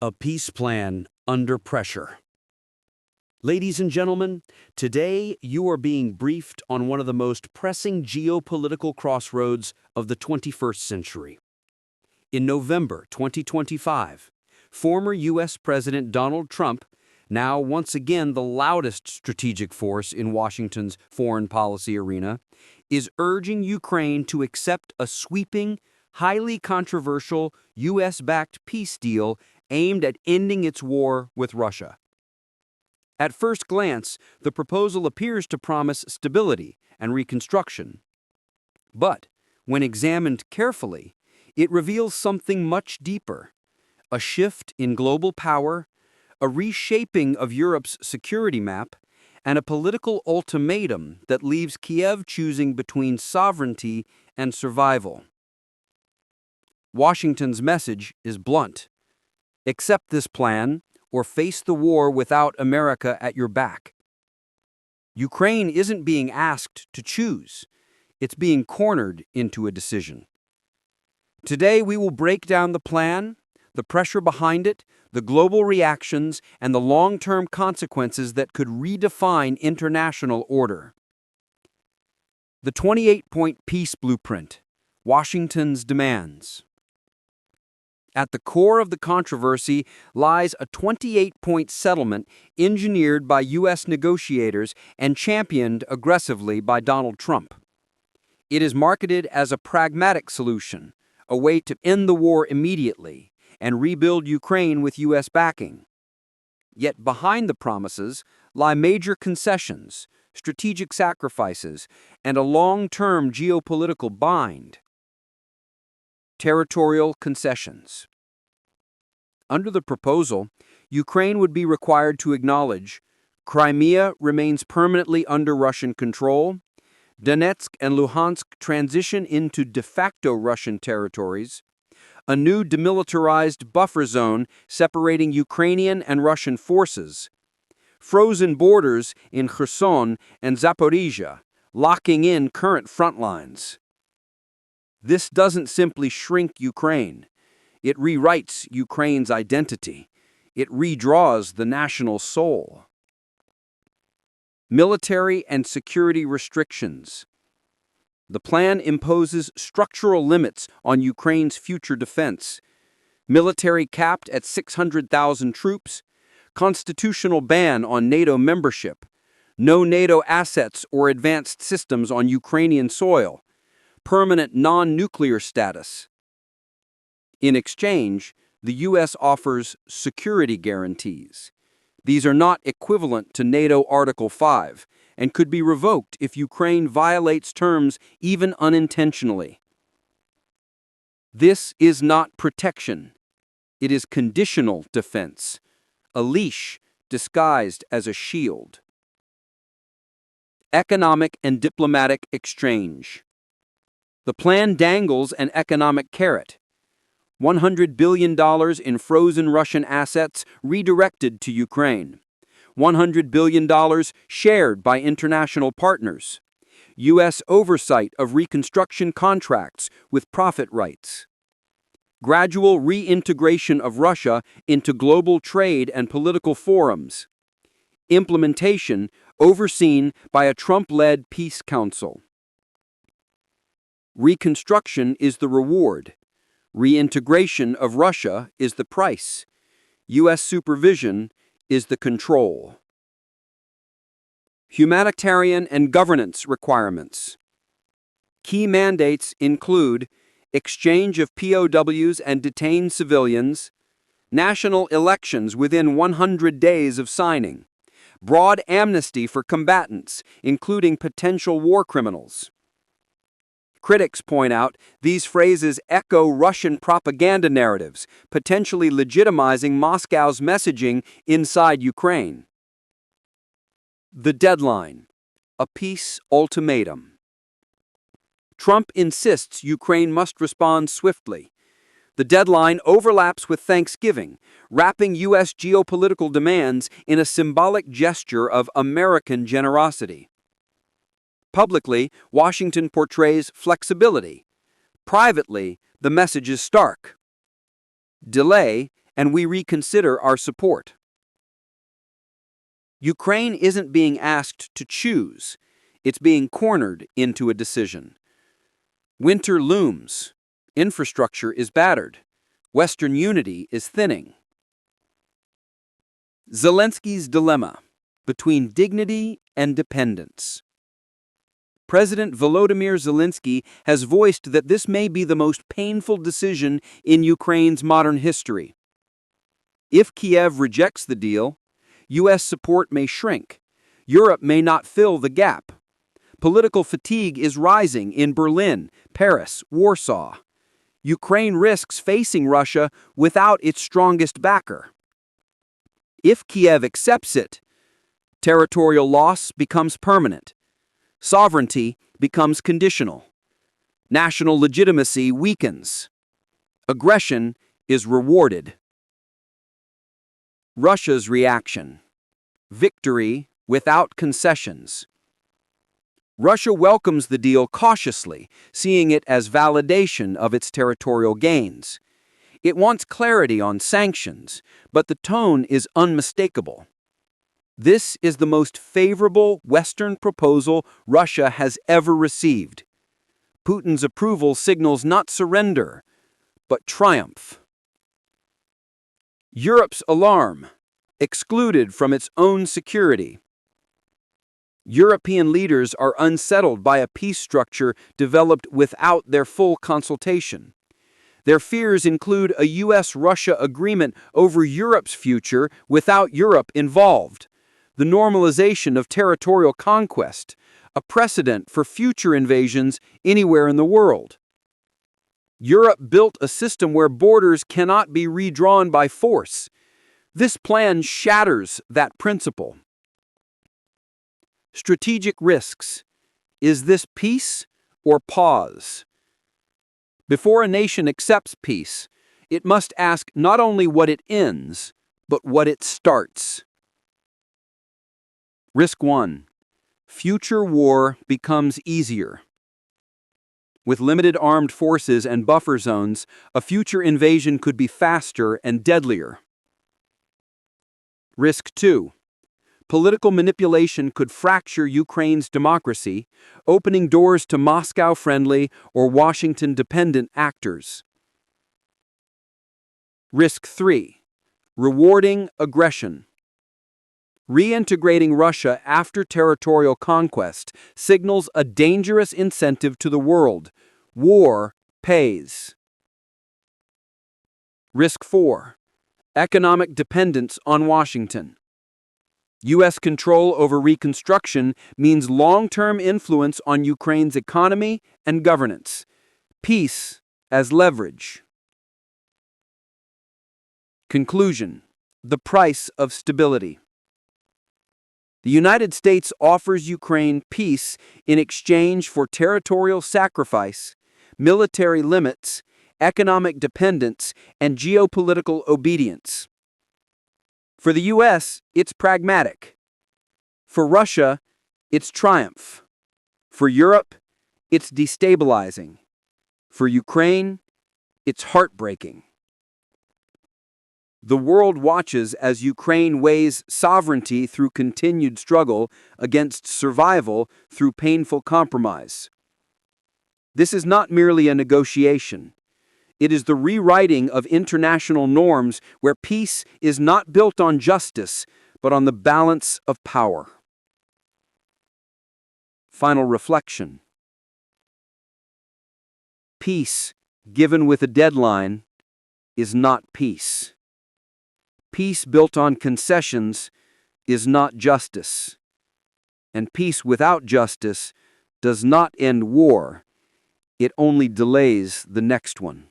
A peace plan under pressure. Ladies and gentlemen, today you are being briefed on one of the most pressing geopolitical crossroads of the 21st century. In November 2025, former U.S. President Donald Trump, now once again the loudest strategic force in Washington's foreign policy arena, is urging Ukraine to accept a sweeping, highly controversial U.S.-backed peace deal aimed at ending its war with Russia. At first glance, the proposal appears to promise stability and reconstruction. But, when examined carefully, it reveals something much deeper: a shift in global power, a reshaping of Europe's security map, and a political ultimatum that leaves Kyiv choosing between sovereignty and survival. Washington's message is blunt: accept this plan, or face the war without America at your back. Ukraine isn't being asked to choose. It's being cornered into a decision. Today we will break down the plan, the pressure behind it, the global reactions, and the long-term consequences that could redefine international order. The 28-point peace blueprint, Washington's demands. At the core of the controversy lies a 28-point settlement engineered by U.S. negotiators and championed aggressively by Donald Trump. It is marketed as a pragmatic solution, a way to end the war immediately and rebuild Ukraine with U.S. backing. Yet behind the promises lie major concessions, strategic sacrifices, and a long-term geopolitical bind. Territorial concessions. Under the proposal, Ukraine would be required to acknowledge Crimea remains permanently under Russian control, Donetsk and Luhansk transition into de facto Russian territories, a new demilitarized buffer zone separating Ukrainian and Russian forces, frozen borders in Kherson and Zaporizhia, locking in current front lines. This doesn't simply shrink Ukraine. It rewrites Ukraine's identity. It redraws the national soul. Military and security restrictions. The plan imposes structural limits on Ukraine's future defense. Military capped at 600,000 troops, constitutional ban on NATO membership, no NATO assets or advanced systems on Ukrainian soil, permanent non-nuclear status. In exchange, the U.S. offers security guarantees. These are not equivalent to NATO Article 5 and could be revoked if Ukraine violates terms even unintentionally. This is not protection. It is conditional defense, a leash disguised as a shield. Economic and diplomatic exchange. The plan dangles an economic carrot: $100 billion in frozen Russian assets redirected to Ukraine, $100 billion shared by international partners, U.S. oversight of reconstruction contracts with profit rights, gradual reintegration of Russia into global trade and political forums, implementation overseen by a Trump-led peace council. Reconstruction is the reward. Reintegration of Russia is the price. U.S. supervision is the control. Humanitarian and governance requirements. Key mandates include exchange of POWs and detained civilians, national elections within 100 days of signing, broad amnesty for combatants, including potential war criminals. Critics point out these phrases echo Russian propaganda narratives, potentially legitimizing Moscow's messaging inside Ukraine. The deadline: a peace ultimatum. Trump insists Ukraine must respond swiftly. The deadline overlaps with Thanksgiving, wrapping U.S. geopolitical demands in a symbolic gesture of American generosity. Publicly, Washington portrays flexibility. Privately, the message is stark. Delay and we reconsider our support. Ukraine isn't being asked to choose, it's being cornered into a decision. Winter looms, infrastructure is battered, Western unity is thinning. Zelensky's dilemma between dignity and dependence. President Volodymyr Zelensky has voiced that this may be the most painful decision in Ukraine's modern history. If Kyiv rejects the deal, U.S. support may shrink. Europe may not fill the gap. Political fatigue is rising in Berlin, Paris, Warsaw. Ukraine risks facing Russia without its strongest backer. If Kyiv accepts it, territorial loss becomes permanent. Sovereignty becomes conditional. National legitimacy weakens. Aggression is rewarded. Russia's reaction. Victory without concessions. Russia welcomes the deal cautiously, seeing it as validation of its territorial gains. It wants clarity on sanctions, but the tone is unmistakable. This is the most favorable Western proposal Russia has ever received. Putin's approval signals not surrender, but triumph. Europe's alarm, excluded from its own security. European leaders are unsettled by a peace structure developed without their full consultation. Their fears include a U.S.-Russia agreement over Europe's future without Europe involved, the normalization of territorial conquest, a precedent for future invasions anywhere in the world. Europe built a system where borders cannot be redrawn by force. This plan shatters that principle. Strategic risks. Is this peace or pause? Before a nation accepts peace, it must ask not only what it ends, but what it starts. Risk 1. Future war becomes easier. With limited armed forces and buffer zones, a future invasion could be faster and deadlier. Risk 2. Political manipulation could fracture Ukraine's democracy, opening doors to Moscow-friendly or Washington-dependent actors. Risk 3. Rewarding aggression. Reintegrating Russia after territorial conquest signals a dangerous incentive to the world. War pays. Risk 4. Economic dependence on Washington. U.S. control over reconstruction means long-term influence on Ukraine's economy and governance. Peace as leverage. Conclusion. The price of stability. The United States offers Ukraine peace in exchange for territorial sacrifice, military limits, economic dependence, and geopolitical obedience. For the U.S., it's pragmatic. For Russia, it's triumph. For Europe, it's destabilizing. For Ukraine, it's heartbreaking. The world watches as Ukraine weighs sovereignty through continued struggle against survival through painful compromise. This is not merely a negotiation. It is the rewriting of international norms where peace is not built on justice, but on the balance of power. Final reflection. Peace, given with a deadline, is not peace. Peace built on concessions is not justice. And peace without justice does not end war. It only delays the next one.